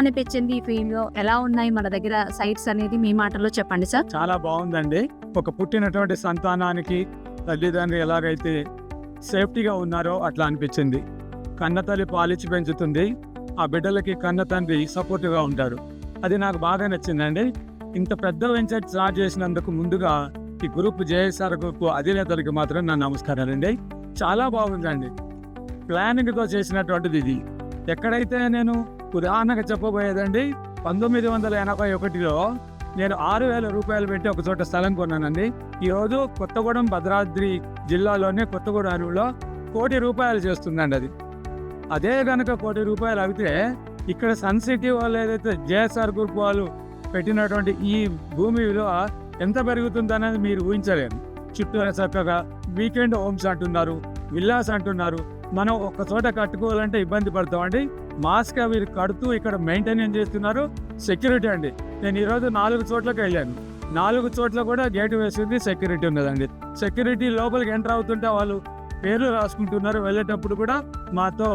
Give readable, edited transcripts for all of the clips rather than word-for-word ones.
అనిపించింది ఈ ఫీల్డ్ లో? ఎలా ఉన్నాయి మన దగ్గర సైట్స్ అనేది మీ మాటల్లో చెప్పండి సార్. చాలా బాగుందండి. ఒక పుట్టినటువంటి సంతానానికి తల్లిదండ్రులు ఎలాగైతే సేఫ్టీగా ఉన్నారో అట్లా అనిపించింది. కన్నతల్లి పాలిచ్చి పెంచుతుంది, ఆ బిడ్డలకి కన్న తండ్రి సపోర్టివ్గా ఉంటారు. అది నాకు బాగా నచ్చిందండి. ఇంత పెద్ద వెంచర్ స్టార్ట్ చేసినందుకు ముందుగా ఈ గ్రూప్ జేఎస్ఆర్ గ్రూప్ అధినేతలకి మాత్రం నా నమస్కారాలండి. చాలా బాగుందండి. ప్లానింగ్తో చేసినటువంటిది ఇది. ఎక్కడైతే నేను ఉదాహరణగా చెప్పబోయేదండి, 1981లో నేను 6,000 రూపాయలు పెట్టి ఒక చోట స్థలం కొన్నానండి. ఈరోజు కొత్తగూడెం భద్రాద్రి జిల్లాలోనే కొత్తగూడెం అడవిలో ₹1,00,00,000 చేస్తుందండి. అది అదే కనుక ₹1,00,00,000 అయితే ఇక్కడ సన్ సిటీ వాళ్ళు ఏదైతే జేఎస్ఆర్ గ్రూప్ వాళ్ళు పెట్టినటువంటి ఈ భూమి విలువ ఎంత పెరుగుతుందనేది మీరు ఊహించలేరు. చుట్టూ చక్కగా వీకెండ్ హోమ్స్ అంటున్నారు, విల్లాస్ అంటున్నారు. మనం ఒక్క చోట కట్టుకోవాలంటే ఇబ్బంది పడతామండి. మాస్గా వీరు కడుతూ ఇక్కడ మెయింటెనెన్స్ చేస్తున్నారు. సెక్యూరిటీ అండి, నేను ఈరోజు 4 చోట్లకి వెళ్ళాను. 4 చోట్ల కూడా గేట్ వేసింది, సెక్యూరిటీ ఉన్నదండి. సెక్యూరిటీ లోపలికి ఎంటర్ అవుతుంటే వాళ్ళు పేర్లు రాసుకుంటున్నారు. వెళ్ళేటప్పుడు కూడా మాతో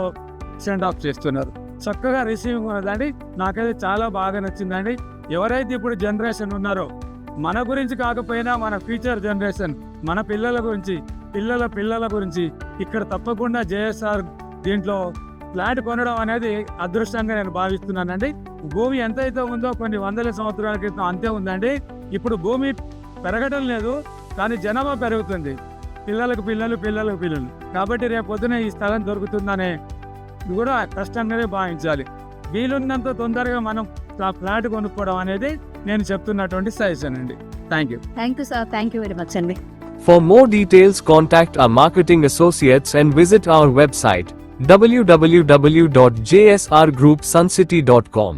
సెండ్ ఆఫ్ చేస్తున్నారు. చక్కగా రిసీవింగ్ ఉన్నదండి. నాకైతే చాలా బాగా నచ్చిందండి. ఎవరైతే ఇప్పుడు జనరేషన్ ఉన్నారో, మన గురించి కాకపోయినా మన ఫ్యూచర్ జనరేషన్, మన పిల్లల గురించి, పిల్లల పిల్లల గురించి ఇక్కడ తప్పకుండా జేఎస్ఆర్ దీంట్లో ఫ్లాట్ కొనడం అనేది అదృష్టంగా నేను భావిస్తున్నానండి. భూమి ఎంతైతే ఉందో కొన్ని వందల సంవత్సరాల క్రితం అంతే ఉందండి. ఇప్పుడు భూమి పెరగడం లేదు, కానీ జనాభా పెరుగుతుంది. పిల్లలకు పిల్లలు, పిల్లలకు పిల్లలు. కాబట్టి రేపు పొద్దున ఈ స్థలం దొరుకుతుందనే కూడా కష్టంగానే భావించాలి. వీలున్నంత తొందరగా మనం ఆ ఫ్లాట్ కొనుక్కోవడం అనేది నేను చెప్తున్నటువంటి సజెషన్ అండి. Thank you sir. Thank you very much అండి. For more details, contact our marketing associates and visit our website www.jsrgroupsuncity.com.